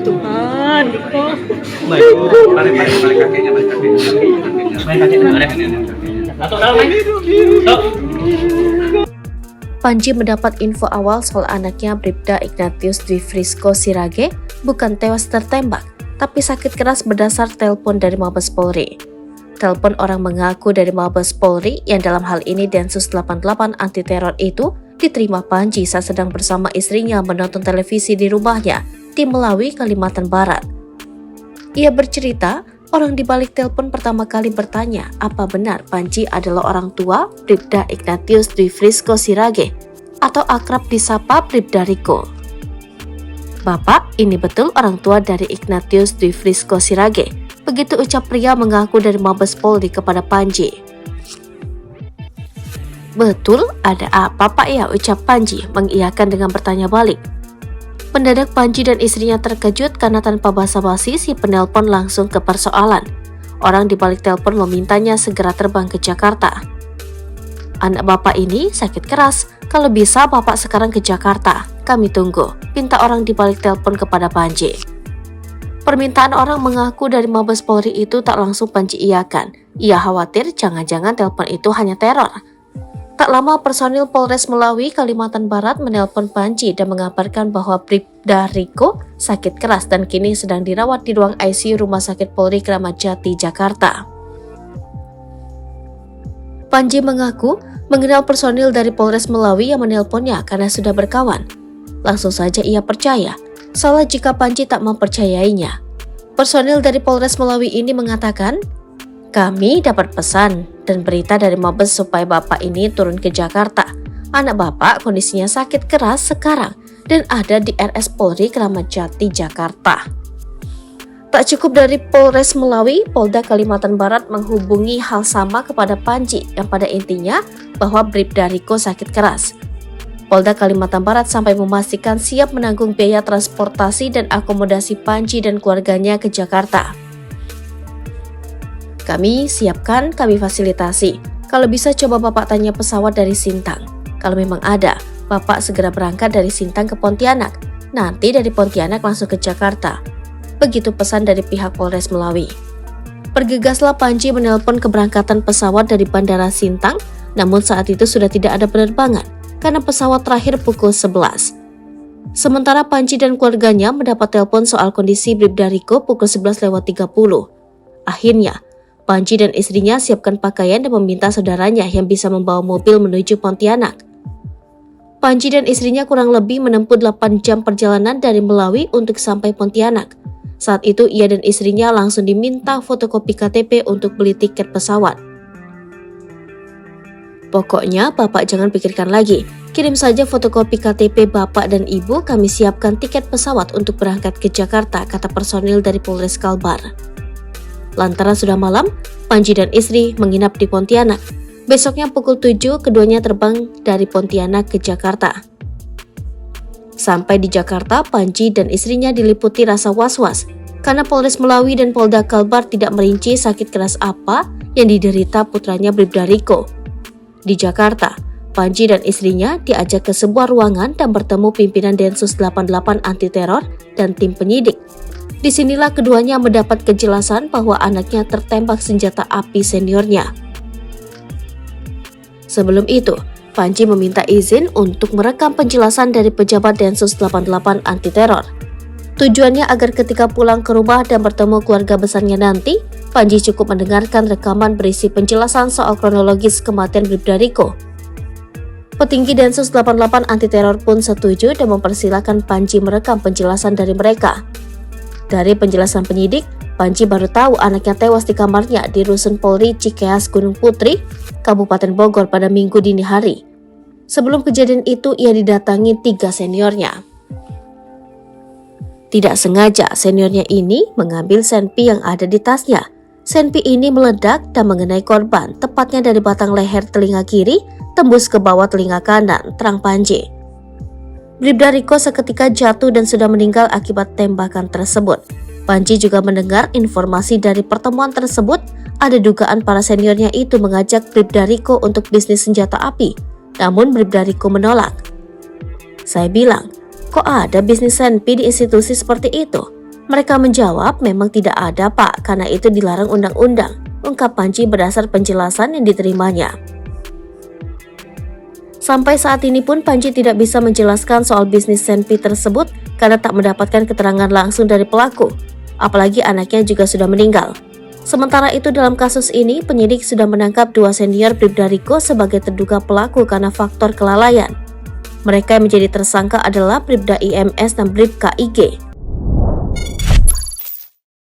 Tuhan, Riko. Baik, balik kakeknya, balik kakeknya. Lato dalam, Tok. Panji mendapat info awal soal anaknya Bribda Ignatius Dwi Frisco Sirage bukan tewas tertembak, tapi sakit keras berdasar telepon dari Mabes Polri. Telepon orang mengaku dari Mabes Polri yang dalam hal ini Densus 88 anti teror itu diterima Panji saat sedang bersama istrinya menonton televisi di rumahnya di Melawi, Kalimantan Barat. Ia bercerita, orang di balik telepon pertama kali bertanya apa benar Panji adalah orang tua Bribda Ignatius Dwi Frisco Sirage atau akrab disapa Bribda Riko. Bapak, ini betul orang tua dari Ignatius Dwi Frisco Sirage. Begitu ucap pria mengaku dari Mabes Polri kepada Panji. Betul, ada apa Pak ya, ucap Panji mengiyakan dengan bertanya balik. Mendadak Panji dan istrinya terkejut karena tanpa basa-basi si penelpon langsung ke persoalan. Orang di balik telepon memintanya segera terbang ke Jakarta. Anak bapak ini sakit keras, kalau bisa bapak sekarang ke Jakarta. Kami tunggu, pinta orang di balik telepon kepada Panji. Permintaan orang mengaku dari Mabes Polri itu tak langsung Panji iakan. Ia khawatir jangan-jangan telepon itu hanya teror. Tak lama personil Polres Melawi, Kalimantan Barat menelpon Panji dan mengabarkan bahwa Bribda Riko sakit keras dan kini sedang dirawat di ruang ICU Rumah Sakit Polri Kramat Jati, Jakarta. Panji mengaku mengenal personil dari Polres Melawi yang menelponnya karena sudah berkawan. Langsung saja ia percaya, salah jika Panji tak mempercayainya. Personil dari Polres Melawi ini mengatakan, kami dapat pesan dan berita dari Mabes supaya bapak ini turun ke Jakarta. Anak bapak kondisinya sakit keras sekarang dan ada di RS Polri Kramat Jati, Jakarta. Tak cukup dari Polres Melawi, Polda Kalimantan Barat menghubungi hal sama kepada Panji yang pada intinya bahwa Bribda Riko sakit keras. Polda Kalimantan Barat sampai memastikan siap menanggung biaya transportasi dan akomodasi Panji dan keluarganya ke Jakarta. Kami siapkan, kami fasilitasi. Kalau bisa coba Bapak tanya pesawat dari Sintang. Kalau memang ada, Bapak segera berangkat dari Sintang ke Pontianak. Nanti dari Pontianak langsung ke Jakarta. Begitu pesan dari pihak Polres Melawi. Bergegaslah Panji menelpon keberangkatan pesawat dari Bandara Sintang, namun saat itu sudah tidak ada penerbangan karena pesawat terakhir pukul 11. Sementara Panji dan keluarganya mendapat telepon soal kondisi Bribda Riko pukul 11.30. Akhirnya, Panji dan istrinya siapkan pakaian dan meminta saudaranya yang bisa membawa mobil menuju Pontianak. Panji dan istrinya kurang lebih menempuh 8 jam perjalanan dari Melawi untuk sampai Pontianak. Saat itu ia dan istrinya langsung diminta fotokopi KTP untuk beli tiket pesawat. Pokoknya Bapak jangan pikirkan lagi, kirim saja fotokopi KTP Bapak dan Ibu, kami siapkan tiket pesawat untuk berangkat ke Jakarta, kata personil dari Polres Kalbar. Lantaran sudah malam, Panji dan istri menginap di Pontianak. Besoknya pukul 7, keduanya terbang dari Pontianak ke Jakarta. Sampai di Jakarta, Panji dan istrinya diliputi rasa was-was karena Polres Melawi dan Polda Kalbar tidak merinci sakit keras apa yang diderita putranya Bribda Riko. Di Jakarta, Panji dan istrinya diajak ke sebuah ruangan dan bertemu pimpinan Densus 88 anti teror dan tim penyidik. Disinilah keduanya mendapat kejelasan bahwa anaknya tertembak senjata api seniornya. Sebelum itu, Panji meminta izin untuk merekam penjelasan dari pejabat Densus 88 anti teror. Tujuannya agar ketika pulang ke rumah dan bertemu keluarga besarnya nanti, Panji cukup mendengarkan rekaman berisi penjelasan soal kronologis kematian Bribda Riko. Petinggi Densus 88 anti teror pun setuju dan mempersilahkan Panji merekam penjelasan dari mereka. Dari penjelasan penyidik, Panji baru tahu anaknya tewas di kamarnya di Rusun Polri Cikeas Gunung Putri, Kabupaten Bogor pada Minggu dini hari. Sebelum kejadian itu, ia didatangi 3 seniornya. Tidak sengaja, seniornya ini mengambil senpi yang ada di tasnya. Senpi ini meledak dan mengenai korban, tepatnya dari batang leher telinga kiri, tembus ke bawah telinga kanan, terang Panji. Bribda Riko seketika jatuh dan sudah meninggal akibat tembakan tersebut. Panji juga mendengar informasi dari pertemuan tersebut, ada dugaan para seniornya itu mengajak Bribda Riko untuk bisnis senjata api, namun Bribda Riko menolak. Saya bilang, Kok ada bisnis senpi di institusi seperti itu? Mereka menjawab, memang tidak ada Pak, karena itu dilarang undang-undang, ungkap Panji berdasar penjelasan yang diterimanya. Sampai saat ini pun Panji tidak bisa menjelaskan soal bisnis senpi tersebut karena tak mendapatkan keterangan langsung dari pelaku, apalagi anaknya juga sudah meninggal. Sementara itu dalam kasus ini, penyidik sudah menangkap 2 senior Bribda Riko sebagai terduga pelaku karena faktor kelalaian. Mereka yang menjadi tersangka adalah Bribda IMS dan Bribka IG.